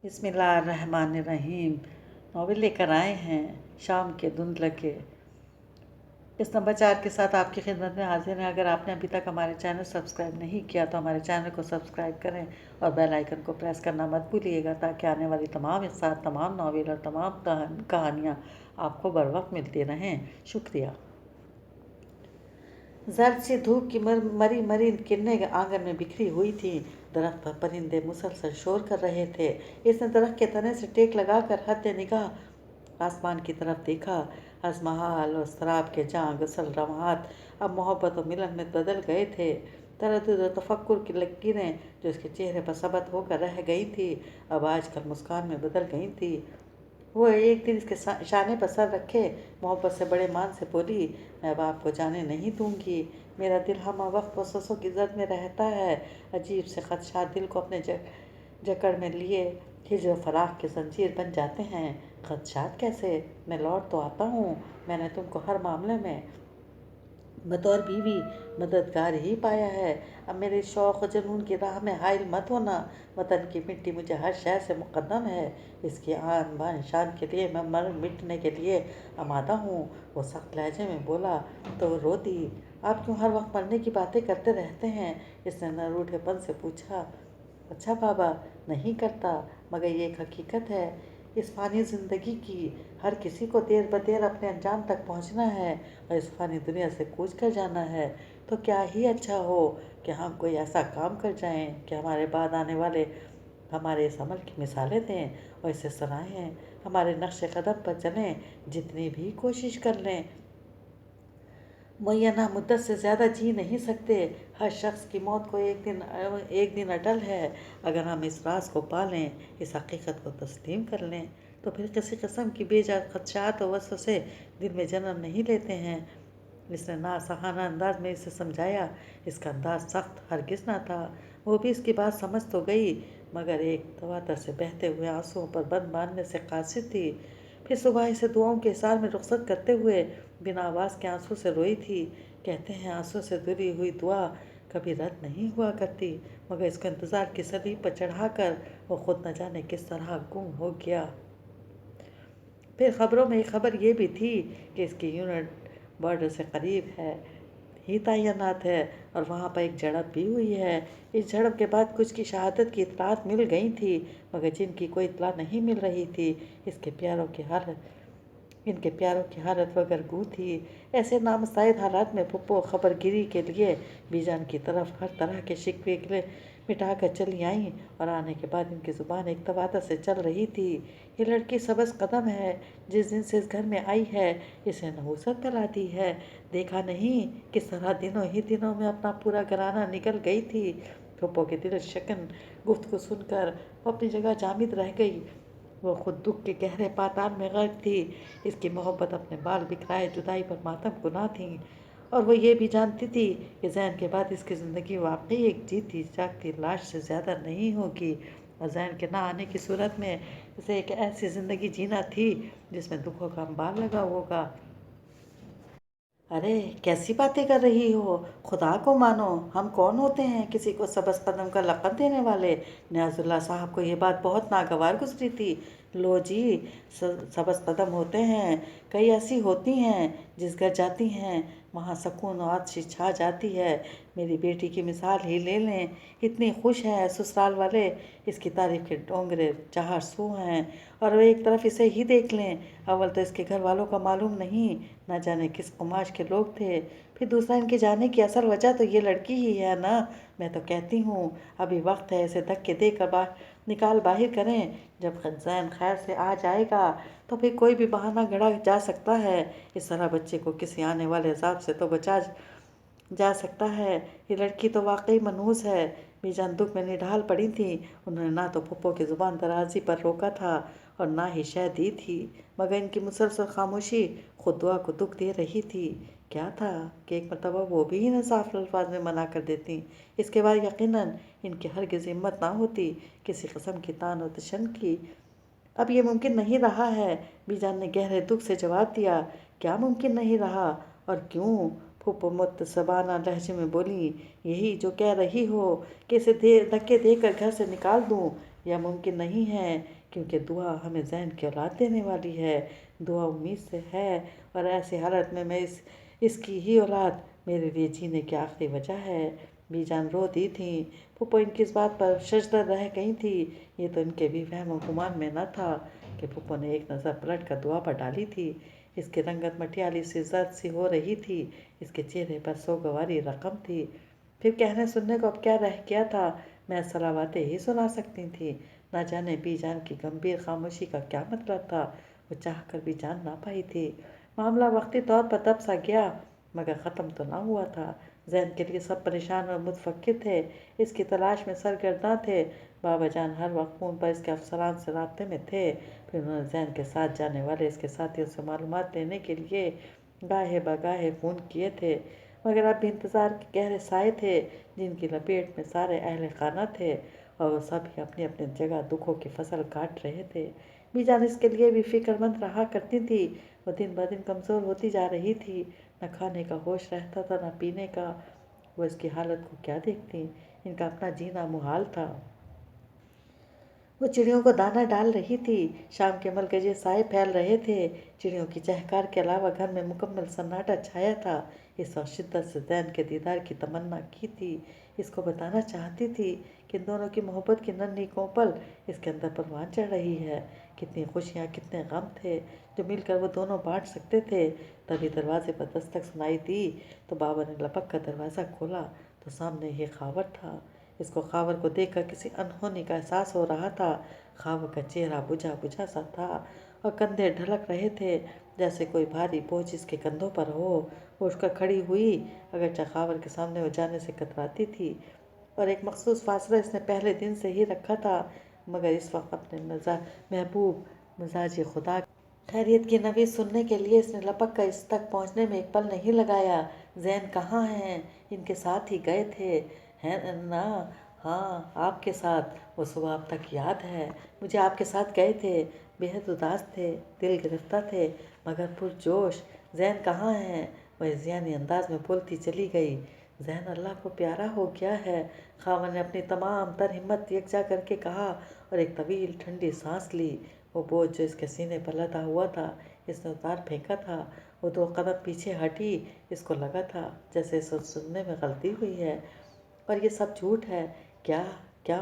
बिस्मिल्लाहिर्रहमानिर्रहीम। नॉवेल लेकर आए हैं शाम के धुंधले के। इस नंबर 4 के साथ आपकी खिदमत में हाजिर हैं। अगर आपने अभी तक हमारे चैनल सब्सक्राइब नहीं किया तो हमारे चैनल को सब्सक्राइब करें और बेल आइकन को प्रेस करना मत भूलिएगा, ताकि आने वाली तमाम इक़्सात, तमाम नॉवेल और तमाम कहानियाँ आपको बर वक्त मिलती रहें। शुक्रिया। जर्द सी धूप की मरी मरी किरणें आंगन में बिखरी हुई थीं। दरख्त पर परिंदे मुसलसल शोर कर रहे थे। इसने दरख्त के तने से टेक लगाकर हद निगाह आसमान की तरफ देखा। हज़महाल और शराब के जहाँ गसल रवाहात अब मोहब्बत और मिलन में बदल गए थे। तरद्दुद और तफक्कुर की लकीरें जो इसके चेहरे पर सबत होकर रह गई थी, अब आजकल मुस्कान में बदल गई थी। वो एक दिन इसके शाने पर सर रखे मोहब्बत से बड़े मान से बोली, मैं अब आपको जाने नहीं दूंगी। मेरा दिल हम वक्त वसवसों की जद में रहता है। अजीब से खदशात दिल को अपने जकड़ में लिए हिज्र फराख के जंजीर बन जाते हैं। खदशात कैसे? मैं लौट तो आता हूँ। मैंने तुमको हर मामले में बतौर बीवी मददगार ही पाया है। अब मेरे शौक़ और जुनून की राह में हाइल मत होना। वतन की मिट्टी मुझे हर शय से मुक़द्दम है। इसकी आन बान शान के लिए मैं मर मिटने के लिए आमादा हूँ। वो सख्त लहजे में बोला तो रो दी। आप क्यों हर वक्त मरने की बातें करते रहते हैं? इसने न रूठेपन से पूछा। अच्छा बाबा, नहीं करता, मगर ये एक हकीकत है इस फ़ानी ज़िंदगी की। हर किसी को देर ब देर अपने अंजाम तक पहुंचना है और इस फ़ानी दुनिया से कूच कर जाना है। तो क्या ही अच्छा हो कि हम कोई ऐसा काम कर जाएं कि हमारे बाद आने वाले हमारे इस अमल की मिसालें दें और इसे सराहें। हमारे नक्शे कदम पर चलें, जितनी भी कोशिश कर लें। मुय्यना मुद्दत से ज़्यादा जी नहीं सकते। हर शख्स की मौत को एक दिन अटल है। अगर हम इस राज को पालें, इस हकीकत को तस्लीम कर लें, तो फिर किसी किस्म की बेजा खदशात और वसवसे दिल में जन्म नहीं लेते हैं। इसने नासहाना अंदाज में इसे समझाया। इसका अंदाज सख्त हरगिज़ ना था। वो भी इसकी बात समझ तो गई, मगर एक तवातर से बहते हुए आंसुओं पर बंद बांधने से कासिर थी। फिर सुबह इसे दुआओं के इसार में रुखसत करते हुए बिना आवाज़ के आंसू से रोई थी। कहते हैं आंसू से धुली हुई दुआ कभी रद्द नहीं हुआ करती, मगर इसको इंतज़ार की सलीब पर चढ़ाकर वो खुद न जाने किस तरह गुम हो गया। फिर खबरों में एक खबर ये भी थी कि इसकी यूनिट बॉर्डर से करीब ही तैनात है और वहाँ पर एक झड़प भी हुई है। इस झड़प के बाद कुछ की शहादत की इतलात मिल गई थी, मगर जिनकी कोई इतला नहीं मिल रही थी इनके प्यारों की हालत वगर गू थी। ऐसे नामसाइद हालात में पुप्पो खबरगिरी के लिए बीजान की तरफ हर तरह के शिकवे मिटाकर चली आईं और आने के बाद इनकी ज़ुबान एक तवातर से चल रही थी। ये लड़की सबस कदम है। जिस दिन से इस घर में आई है, इसे नहुसत फैलाती है। देखा नहीं किस तरह दिनों ही दिनों में अपना पूरा घराना निकल गई थी। पुप्पो के दिल शकन गुफ्तगू सुनकर वो अपनी जगह जामिद रह गई। वो खुद दुख के गहरे पाताल में गर्क थी। इसकी मोहब्बत अपने बाल बिखराए जुदाई पर मातम गुनाह थी, और वो ये भी जानती थी कि जैन के बाद इसकी ज़िंदगी वाकई एक जीती जागती लाश से ज़्यादा नहीं होगी। और जैन के ना आने की सूरत में इसे एक ऐसी ज़िंदगी जीना थी जिसमें दुखों का अंबार लगा होगा। अरे कैसी बातें कर रही हो? खुदा को मानो, हम कौन होते हैं किसी को सबस कदम का लक़ब देने वाले? नियाज़ुल्लाह साहब को ये बात बहुत नागवार गुजरी थी। लो जी, सबस कदम होते हैं, कई ऐसी होती हैं जिस घर जाती हैं वहाँ सकून और आतिश छा जाती है। मेरी बेटी की मिसाल ही ले लें, इतनी खुश है ससुराल वाले, इसकी तारीफ के डोंगरे चार सू हैं। और वे एक तरफ इसे ही देख लें, अव्वल तो इसके घर वालों का मालूम नहीं, न जाने किस कुमाश के लोग थे। फिर दूसरा, इनके जाने की असल वजह तो ये लड़की ही है ना। मैं तो कहती हूँ अभी वक्त है, इसे धक्के देकर निकाल बाहर करें। जब जैन खैर से आ जाएगा तो फिर कोई भी बहाना गढ़ा जा सकता है। इस तरह बच्चे को किसी आने वाले हिसाब से तो बचा जा सकता है। ये लड़की तो वाकई मनहूस है। बीजान दुख में निढाल पड़ी थी। उन्होंने ना तो पुप्पो की ज़ुबान दराजी पर रोका था और ना ही शह दी थी, मगर इनकी मुसलसल खामोशी खुद दुआ को दुख दे रही थी। क्या था कि एक मरतबा वो भी इन्हें साफ अल्फाज में मना कर देती। इसके बाद यकीनन इनकी हरगिज़ हिम्मत ना होती किसी किस्म की तान और तशन की। अब ये मुमकिन नहीं रहा है। बीजान ने गहरे दुख से जवाब दिया। क्या मुमकिन नहीं रहा और क्यों? फूफो मुतसबाना लहजे में बोली, यही जो कह रही हो कि इसे धक्के देकर घर से निकाल दूँ। یا ممکن نہیں ہے، کیونکہ دعا ہمیں ذہن کی اولاد دینے والی ہے۔ دعا امید سے ہے، اور ایسی حالت میں اس کی ہی اولاد میرے لیے جینے کی آخری وجہ ہے۔ بی جان رو دی تھیں۔ پھپھو ان کی اس بات پر ششدر رہ گئی تھی۔ یہ تو ان کے بھی وہم و گمان میں نہ تھا کہ پھپھو نے ایک نظر پلٹ کر دعا پر ڈالی تھی۔ اس کی رنگت مٹیالی سی زرد سی ہو رہی تھی، اس کے چہرے پر سوگواری رقم تھی۔ پھر کہنے سننے کو اب کیا رہ گیا تھا؟ میں صلواتیں ہی سنا سکتی تھی۔ نہ جانے بی جان کی گمبھیر خاموشی کا کیا مطلب تھا، وہ چاہ کر بھی جان نہ پائی تھی۔ معاملہ وقتی طور پر دب سا گیا، مگر ختم تو نہ ہوا تھا۔ ذہن کے لیے سب پریشان اور متفکر تھے، اس کی تلاش میں سرگرداں تھے۔ بابا جان ہر وقت فون پر اس کے افسران سے رابطے میں تھے۔ پھر انہوں نے ذہن کے ساتھ جانے والے اس کے ساتھیوں سے معلومات لینے کے لیے گاہے بگاہے فون کیے تھے، مگر اب بھی انتظار کے گہرے سائے تھے، جن کی لپیٹ میں سارے اہل خانہ تھے، اور وہ سب ہی اپنی اپنی جگہ دکھوں کی فصل کاٹ رہے تھے۔ بی جان اس کے لیے بھی فکر مند رہا کرتی تھی۔ وہ دن بدن کمزور ہوتی جا رہی تھی، نہ کھانے کا ہوش رہتا تھا نہ پینے کا۔ وہ اس کی حالت کو کیا دیکھتی، ان کا اپنا جینا محال تھا۔ وہ چڑیوں کو دانہ ڈال رہی تھی۔ شام کے ملگجے سائے پھیل رہے تھے، چڑیوں کی چہکار کے علاوہ گھر میں مکمل سناٹا چھایا تھا۔ اس وقت شدت سے ذہن کے دیدار کی تمنا کی تھی، اس کو بتانا چاہتی تھی کہ ان دونوں کی محبت کی ننھی کوپل اس کے اندر پروان چڑھ رہی ہے۔ کتنی خوشیاں کتنے غم تھے جو مل کر وہ دونوں بانٹ سکتے تھے۔ تبھی دروازے پر دستک سنائی دی تو بابا نے لپک کر دروازہ کھولا تو سامنے ہی خاور تھا۔ اس کو خاور کو دیکھ کر کسی انہونی کا احساس ہو رہا تھا۔ خاور کا چہرہ بجھا بجھا سا تھا اور کندھے ڈھلک رہے تھے، جیسے کوئی بھاری بوجھ اس کے کندھوں پر ہو۔ وہ اٹھ کر کھڑی ہوئی، اگرچہ خاور کے سامنے ہو جانے سے کتراتی تھی، اور ایک مخصوص فاصلہ اس نے پہلے دن سے ہی رکھا تھا، مگر اس وقت اپنے محبوب مزاج خدا خیریت کی نوید سننے کے لیے اس نے لپک کر اس تک پہنچنے میں ایک پل نہیں لگایا۔ زین کہاں ہیں؟ ان کے ساتھ ہی گئے تھے، ہیں نا؟ ہاں، آپ کے ساتھ۔ وہ صبح اب تک یاد ہے، مجھے آپ کے ساتھ گئے تھے۔ بےحد اداس تھے، دل گرفتہ تھے، مگر پرجوش۔ زین کہاں ہیں؟ وہ ذہنی انداز میں بولتی چلی گئی۔ زین اللہ کو پیارا ہو گیا ہے، خاوند نے اپنی تمام تر ہمت یکجا کر کے کہا، اور ایک طویل ٹھنڈی سانس لی۔ وہ بوجھ جو اس کے سینے پر لدا ہوا تھا، اس نے اتار پھینکا تھا۔ وہ 2 قدم پیچھے ہٹی، اس کو لگا تھا جیسے اسے سننے میں غلطی ہوئی ہے، اور یہ سب جھوٹ ہے۔ کیا کیا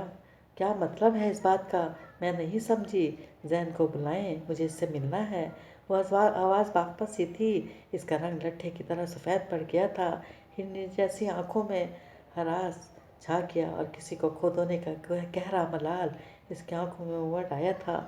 کیا مطلب ہے اس بات کا؟ میں نہیں سمجھی۔ زین کو بلائیں، مجھے اس سے ملنا ہے۔ وہ آواز باغپت سی تھی، اس کا رنگ لٹھے کی طرح سفید پڑ گیا تھا، ہرنی جیسی آنکھوں میں ہراس چھا گیا، اور کسی کو کھو دھونے کا گہرا ملال اس کی آنکھوں میں امٹ آیا تھا۔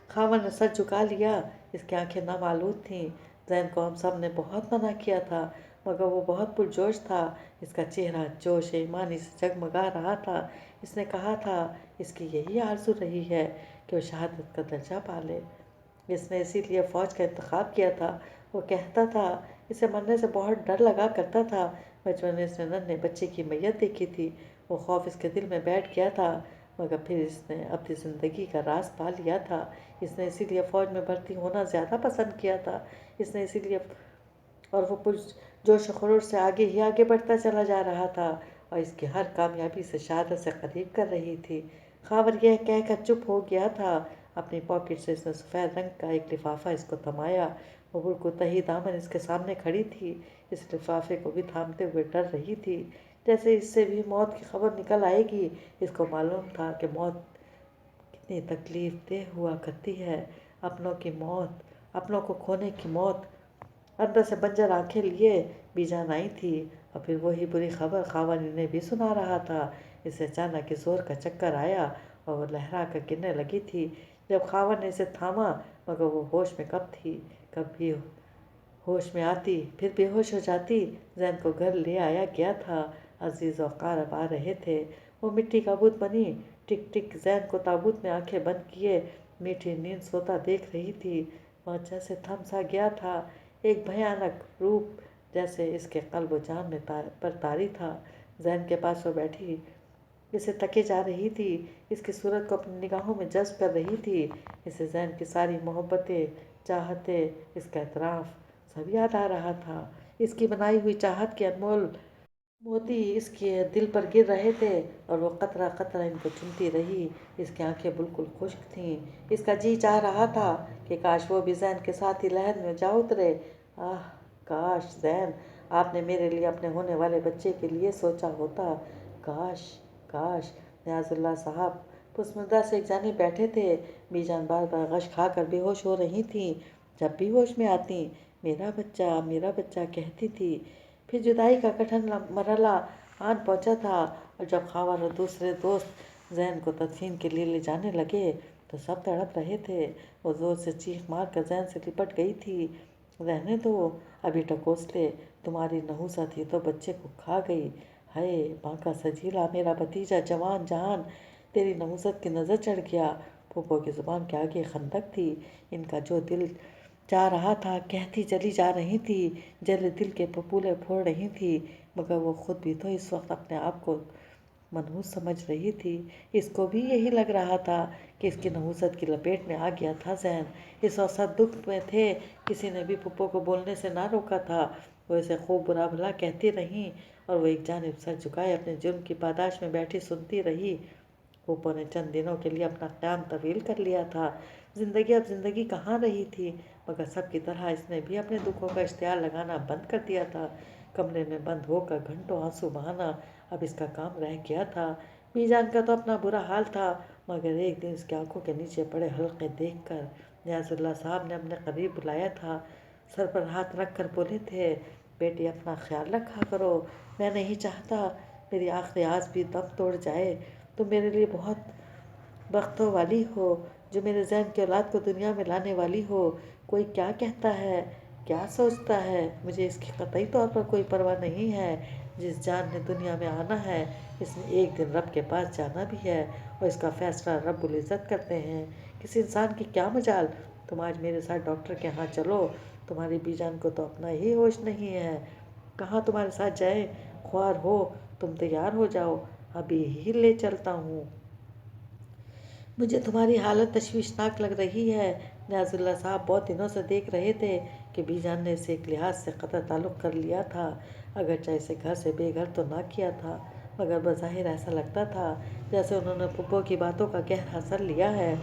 خاوند نے سر جھکا لیا، اس کی آنکھیں نم آلود تھیں۔ زین کو ہم سب نے بہت منع کیا تھا، مگر وہ بہت پرجوش تھا، اس کا چہرہ جوش ایمانی سے جگمگا رہا تھا۔ اس نے کہا تھا اس کی یہی آرزو رہی ہے کہ وہ شہادت کا درجہ پالے۔ اس نے اسی لیے فوج کا انتخاب کیا تھا۔ وہ کہتا تھا اسے مرنے سے بہت ڈر لگا کرتا تھا۔ بچپن میں اس نے ننھے بچے کی میت دیکھی تھی، وہ خوف اس کے دل میں بیٹھ گیا تھا، مگر پھر اس نے اپنی زندگی کا راز پا لیا تھا۔ اس نے اسی لیے فوج میں بھرتی ہونا زیادہ پسند کیا تھا۔ اس نے اسی لیے، اور وہ پرجوش و خروش سے آگے ہی آگے بڑھتا چلا جا رہا تھا، اور اس کی ہر کامیابی سے شہادت سے قریب کر رہی تھی۔ خاور یہ کہہ کر چپ ہو گیا تھا۔ اپنی پاکٹ سے اس نے سفید رنگ کا ایک لفافہ اس کو تھمایا۔ وہ بالکل تہی دامن اس کے سامنے کھڑی تھی، اس لفافے کو بھی تھامتے ہوئے ڈر رہی تھی، جیسے اس سے بھی موت کی خبر نکل آئے گی۔ اس کو معلوم تھا کہ موت کتنی تکلیف دہ ہوا کرتی ہے، اپنوں کی موت، اپنوں کو کھونے کی موت۔ اندر سے بنجر آنکھیں لیے بی جان آئی تھی، اور پھر وہی بری خبر خاوند انہیں بھی سنا رہا تھا۔ اسے اچانک زور کا چکر آیا، اور وہ لہرا کر گرنے لگی تھی۔ جب خاوند نے اسے تھاما، مگر وہ ہوش میں کب تھی، کب بھی ہوش میں آتی، پھر بے ہوش ہو جاتی۔ زین کو گھر لے آیا گیا تھا، عزیز و اقارب آ رہے تھے۔ وہ مٹی کا بت بنی ٹک ٹک زین کو تابوت میں آنکھیں بند کیے میٹھی نیند سوتا دیکھ رہی تھی۔ وہ جیسے تھم سا گیا تھا، ایک بھیانک روپ جیسے اس کے قلب و جان میں پر طاری تھا۔ زین کے پاس وہ بیٹھی اسے تکے جا رہی تھی، اس کی صورت کو اپنی نگاہوں میں جذب کر رہی تھی۔ اسے زین کی ساری محبتیں، چاہتیں، اس کا اعتراف سب یاد آ رہا تھا، اس کی بنائی ہوئی چاہت کے انمول मोती इसके दिल पर गिर रहे थे और वो कतरा कतरा इनको चुनती रही। इसकी आंखें बिल्कुल खुश्क थीं। इसका जी चाह रहा था कि काश वो भी जैन के साथ ही लहर में जा उतरे। आह, काश जैन, आपने मेरे लिए, अपने होने वाले बच्चे के लिए सोचा होता। काश, काश। नियाजुल्लाह साहब पुष्पमुद्रा से एक जाने बैठे थे। बीजान बार बार गश खाकर बेहोश हो रही थी। जब भी होश में आती, मेरा बच्चा कहती थी। फिर जुदाई का कठिन मरहला आन पहुंचा था, और जब खावर और दूसरे दोस्त जैन को तदफीन के लिए ले जाने लगे तो सब तड़प रहे थे। वो जोर से चीख मार कर जैन से लिपट गई थी। रहने दो, अभी टकोस ले, तुम्हारी नहुसा थी तो बच्चे को खा गई। हाय माँ का सजीला, मेरा भतीजा जवान जहान, तेरी नहुसत की नज़र चढ़ गया। फूफो की जुबान के आगे खंदक थी। इनका जो दिल जा रहा था कहती चली जा रही थी, जले दिल के फफूले फोड़ रही थी, मगर वो खुद भी तो इस वक्त अपने आप को मनहूस समझ रही थी। इसको भी यही लग रहा था कि इसकी नहुसत की लपेट में आ गया था जैन। इस वक्त दुख में थे, किसी ने भी पुप्पो को बोलने से ना रोका था। वो इसे खूब बुरा भला कहती रहीं और वो एक जानिब सर झुकाए अपने जुर्म की पादाश में बैठी सुनती रही। पुप्पो ने चंद दिनों के लिए अपना क़याम तवील कर लिया था। ज़िंदगी अब ज़िंदगी कहाँ रही थी, मगर सबकी तरह इसने भी अपने दुखों का इश्तिहार लगाना बंद कर दिया था। कमरे में बंद होकर घंटों आंसू बहाना अब इसका काम रह गया था। बीजान का तो अपना बुरा हाल था, मगर एक दिन इसकी आंखों के नीचे पड़े हल्के देखकर नियाजुल्लाह साहब ने अपने करीब बुलाया था। सर पर हाथ रख कर बोले थे, बेटी अपना ख्याल रखा करो। मैं नहीं चाहता मेरी आखिरी आस भी दम तोड़ जाए। तुम मेरे लिए बहुत बख्तों वाली हो जो मेरे जैन की औलाद को दुनिया में लाने वाली हो। कोई क्या कहता है, क्या सोचता है, मुझे इसकी कतई तौर पर कोई परवाह नहीं है। जिस जान ने दुनिया में आना है, इसने एक दिन रब के पास जाना भी है, और इसका फैसला रब्बुल इज़्ज़त करते हैं। किसी इंसान की क्या मजाल। तुम आज मेरे साथ डॉक्टर के यहाँ चलो। तुम्हारी बीजान को तो अपना ही होश नहीं है। कहाँ तुम्हारे साथ जाए, ख्वार हो, तुम तैयार हो जाओ, अभी ही ले चलता हूँ। मुझे तुम्हारी हालत तशवीशनाक लग रही है। नियाजुल्लाह साहब बहुत दिनों से देख रहे थे कि बीजान ने इसे एक लिहाज से क़तः ताल्लुक़ कर लिया था, अगरचे इसे घर से बेघर तो ना किया था, मगर बज़ाहिर ऐसा लगता था जैसे उन्होंने पुप्पो की बातों का गहरा असर लिया है।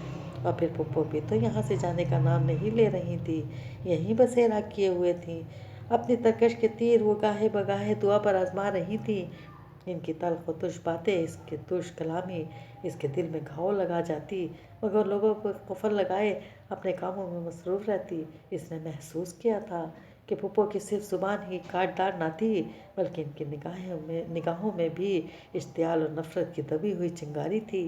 और फिर पुप्पो भी तो यहाँ से जाने का नाम नहीं ले रही थी, यहीं बसेरा किए हुए थी। अपनी तरकश के तीर वो गाहे बगाहे दुआ पर आजमा रही थी। इनकी तल्ख व तुश बातें, इसके तुश कलामी इसके दिल में घाव लगा जाती, मगर लोगों को कुफर लगाए अपने कामों में मसरूफ़ रहती। इसने महसूस किया था कि पुप्पो की सिर्फ ज़ुबान ही काटदार ना थी, बल्कि इनकी निगाहों में भी इश्तियाल और नफ़रत की दबी हुई चिंगारी थी,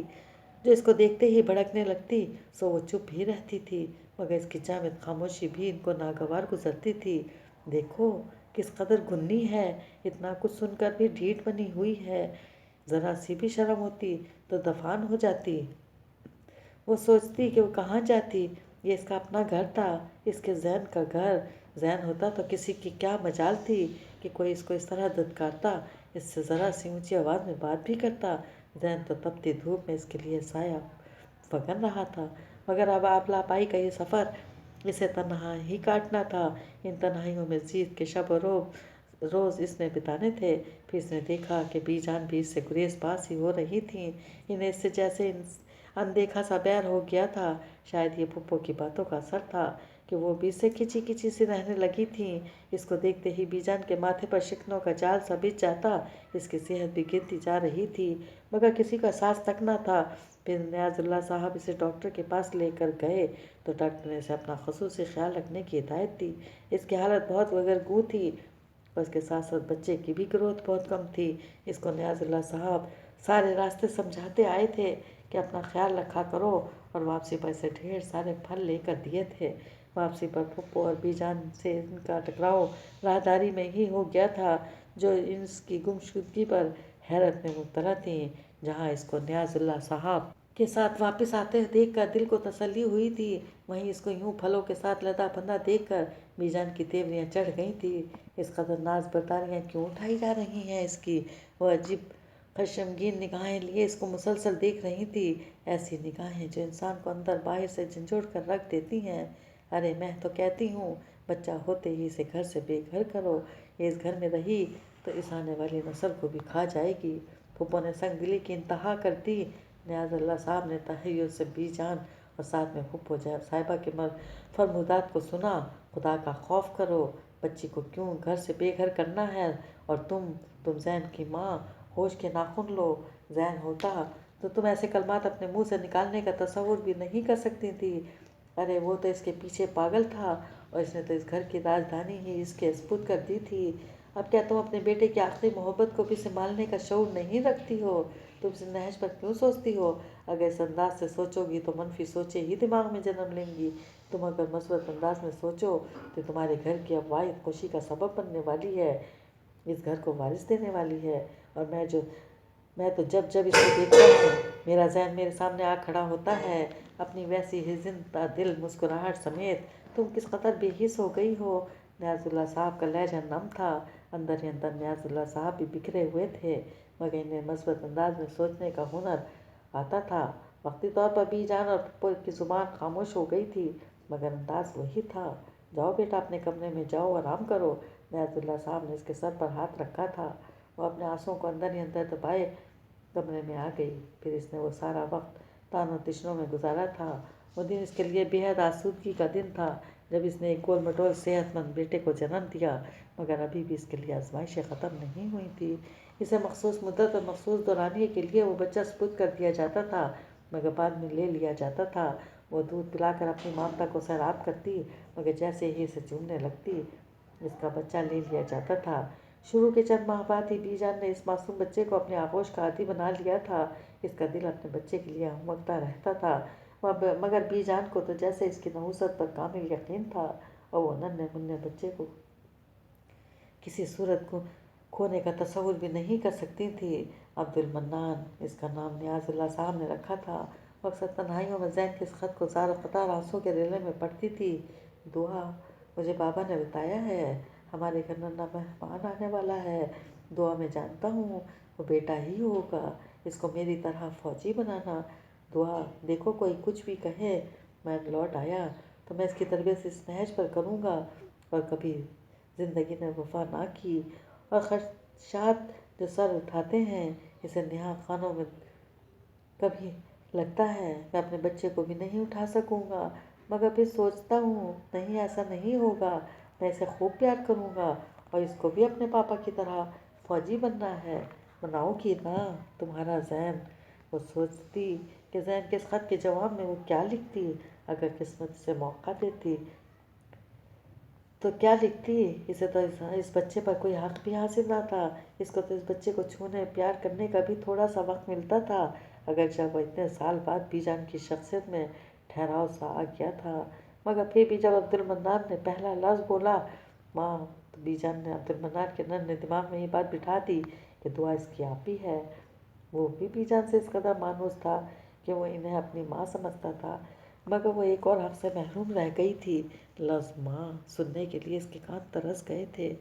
जो इसको देखते ही भड़कने लगती। सो वो चुप ही रहती थी, मगर इसकी जामिद खामोशी भी इनको नागवार गुजरती थी। देखो किस कदर गुन्नी है, इतना कुछ सुनकर भी ढीठ बनी हुई है। ज़रा सी भी शर्म होती तो दफान हो जाती। वो सोचती कि वो कहाँ जाती। ये इसका अपना घर था, इसके जैन का घर। जैन होता तो किसी की क्या मजाल थी कि कोई इसको इस तरह धत्कारता, इससे ज़रा सी ऊंची आवाज़ में बात भी करता। जैन तो तपती धूप में इसके लिए साया फगन रहा था, मगर अब आप लापाई का ये सफ़र इसे तन्हा ही काटना था। इन तन्हाइयों में जीत के शब रोज़ इसने बिताने थे। फिर इसने देखा कि बीजान भी इससे गुरेज पास ही हो रही थी। इन्हें इससे जैसे अनदेखा सा बैर हो गया था। शायद ये पुप्पो की बातों का असर था कि वो भी इससे खिंची खिंची सी रहने लगी थी। इसको देखते ही बीजान के माथे पर शिकनों का जाल सा बिछ जाता। इसकी सेहत भी गिरती जा रही थी, मगर किसी का साहस तक न था। फिर नियाजुल्लाह साहब इसे डॉक्टर के पास लेकर गए तो डॉक्टर ने इसे अपना खसूसी ख्याल रखने की हिदायत दी। इसकी हालत बहुत वगरगू थी, और उसके साथ साथ बच्चे की भी ग्रोथ बहुत कम थी। इसको नियाजुल्लाह साहब सारे रास्ते समझाते आए थे कि अपना ख्याल रखा करो, और वापसी पर इसे ढेर सारे फल लेकर दिए थे। वापसी पर पुप्पो और बीजान से इनका टकराव राहदारी में ही हो गया था, जो इसकी गुमशुदगी पर हैरत में मुब्तला थी। जहाँ इसको नियाजुल्लाह साहब के साथ वापस आते देखकर दिल को तसल्ली हुई थी, वहीं इसको यूं फलों के साथ लदा बंधा देखकर बीजान की तेवरियां चढ़ गई थी। इस कदर नाज बरदारियाँ क्यों उठाई जा रही हैं इसकी। वह अजीब खशमगीन निगाहें लिए इसको मुसलसल देख रही थी, ऐसी निगाहें जो इंसान को अंदर बाहर से झंझोड़ कर रख देती हैं। अरे मैं तो कहती हूँ, बच्चा होते ही इसे घर से बेघर करो। ये इस घर में रही تو اس آنے والی نسل کو بھی کھا جائے گی۔ پھپھو نے سنگ دلی کی انتہا کر دی۔ نیاز اللہ صاحب نے تحیر سے بی جان اور ساتھ میں پھپھو صاحبہ کے فرمودات کو سنا۔ خدا کا خوف کرو، بچی کو کیوں گھر سے بے گھر کرنا ہے؟ اور تم زین کی ماں، ہوش کے ناخن لو۔ زین ہوتا تو تم ایسے کلمات اپنے منہ سے نکالنے کا تصور بھی نہیں کر سکتی تھی۔ ارے وہ تو اس کے پیچھے پاگل تھا، اور اس نے تو اس گھر کی راجدھانی ہی اس کے سپرد کر دی تھی۔ اب کیا تم اپنے بیٹے کی آخری محبت کو بھی سنبھالنے کا شعور نہیں رکھتی ہو؟ تم اس نہج پر کیوں سوچتی ہو؟ اگر اس انداز سے سوچو گی تو منفی سوچیں ہی دماغ میں جنم لیں گی۔ تم اگر مثبت انداز میں سوچو تو تمہارے گھر کی اب واحد خوشی کا سبب بننے والی ہے، اس گھر کو وارث دینے والی ہے۔ اور میں تو جب اس کو دیکھتا ہوں میرا ذہن میرے سامنے آ کھڑا ہوتا ہے، اپنی ویسی ہی زندہ دل مسکراہٹ سمیت۔ تم کس قدر بے حس ہو گئی ہو۔ نیاز اللہ صاحب کا لہجہ نم تھا، اندر ہی اندر نیاز اللہ صاحب بھی بکھرے ہوئے تھے، مگر انہیں مثبت انداز میں سوچنے کا ہنر آتا تھا۔ وقتی طور پر بی جان اور پھپھو کی زبان خاموش ہو گئی تھی، مگر انداز وہی تھا۔ جاؤ بیٹا، اپنے کمرے میں جاؤ، آرام کرو۔ نیاز اللہ صاحب نے اس کے سر پر ہاتھ رکھا تھا، وہ اپنے آنسوؤں کو اندر ہی اندر دبائے کمرے میں آ گئی۔ پھر اس نے وہ سارا وقت تانوں تشنوں میں گزارا تھا۔ وہ دن اس کے لیے بے حد آسودگی کا دن تھا، جب اس نے ایک گول مٹول صحت مند بیٹے کو جنم دیا، مگر ابھی بھی اس کے لیے آزمائشیں ختم نہیں ہوئی تھیں۔ اسے مخصوص مدت اور مخصوص دورانیے کے لیے وہ بچہ سپرد کر دیا جاتا تھا، مگر بعد میں لے لیا جاتا تھا۔ وہ دودھ پلا کر اپنی ممتا کو سیراب کرتی، مگر جیسے ہی اسے چومنے لگتی، اس کا بچہ لے لیا جاتا تھا۔ شروع کے چند ماہ بعد ہی بی جان نے اس معصوم بچے کو اپنے آغوش کا عادی بنا لیا تھا۔ اس کا دل اپنے بچے کے لیے ہمکتا رہتا تھا، مگر بی جان کو تو جیسے اس کی نحوست پر کامل یقین تھا، اور وہ ننھے منھے بچے کو کسی صورت کو کھونے کا تصور بھی نہیں کر سکتی تھی۔ عبد المنان اس کا نام نیاز اللہ صاحب نے رکھا تھا۔ وہ اکثر تنہائیوں میں زین کے اس خط کو زار و قطار آنسوؤں کے ریلے میں پڑھتی تھی۔ دعا، مجھے بابا نے بتایا ہے ہمارے گھر ننھا مہمان آنے والا ہے۔ دعا، میں جانتا ہوں وہ بیٹا ہی ہوگا، اس کو میری طرح فوجی بنانا۔ دعا، دیکھو کوئی کچھ بھی کہے، میں لوٹ آیا تو میں اس کی تربیت اس نہج پر کروں گا، اور کبھی زندگی نے وفا نہ کی اور خدشات جو سر اٹھاتے ہیں اسے نہا خانوں میں کبھی لگتا ہے میں اپنے بچے کو بھی نہیں اٹھا سکوں گا، مگر پھر سوچتا ہوں نہیں، ایسا نہیں ہوگا، میں اسے خوب پیار کروں گا، اور اس کو بھی اپنے پاپا کی طرح فوجی بننا ہے۔ بناؤں گی نا تمہارا زین۔ وہ سوچتی کہ زین کے اس خط کے جواب میں وہ کیا لکھتی، اگر قسمت اسے موقع دیتی تو کیا لکھتی۔ اسے تو اس بچے پر کوئی حق بھی حاصل نہ تھا، اس کو تو اس بچے کو چھونے پیار کرنے کا بھی تھوڑا سا وقت ملتا تھا، اگرچہ وہ اتنے سال بعد بی جان کی شخصیت میں ٹھہراؤ سا آ گیا تھا۔ مگر پھر بھی جب عبد المنان نے پہلا لفظ بولا ماں، تو بی جان نے عبد المنان کے ننھے دماغ میں یہ بات بٹھا دی کہ دعا اس کی آپ ہی ہے۔ وہ بھی بی جان سے اس قدر مانوس تھا کہ وہ انہیں اپنی ماں سمجھتا تھا، مگر وہ ایک اور حق سے محروم رہ گئی تھی۔ لفظ ماں سننے کے لیے اس کے کان ترس گئے تھے۔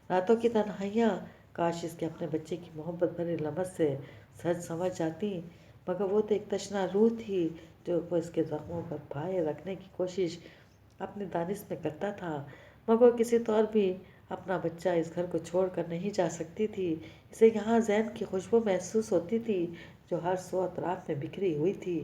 راتوں کی تنہائیاں کاش اس کے اپنے بچے کی محبت بھرے لمس سے سچ سمجھ جاتی، مگر وہ تو ایک تشنا روح تھی جو وہ اس کے زخموں پر پھائے رکھنے کی کوشش اپنے دانست میں کرتا تھا، مگر وہ کسی طور بھی اپنا بچہ اس گھر کو چھوڑ کر نہیں جا سکتی تھی۔ اسے یہاں زین کی خوشبو محسوس ہوتی تھی جو ہر سو اطراف میں بکھری ہوئی تھی۔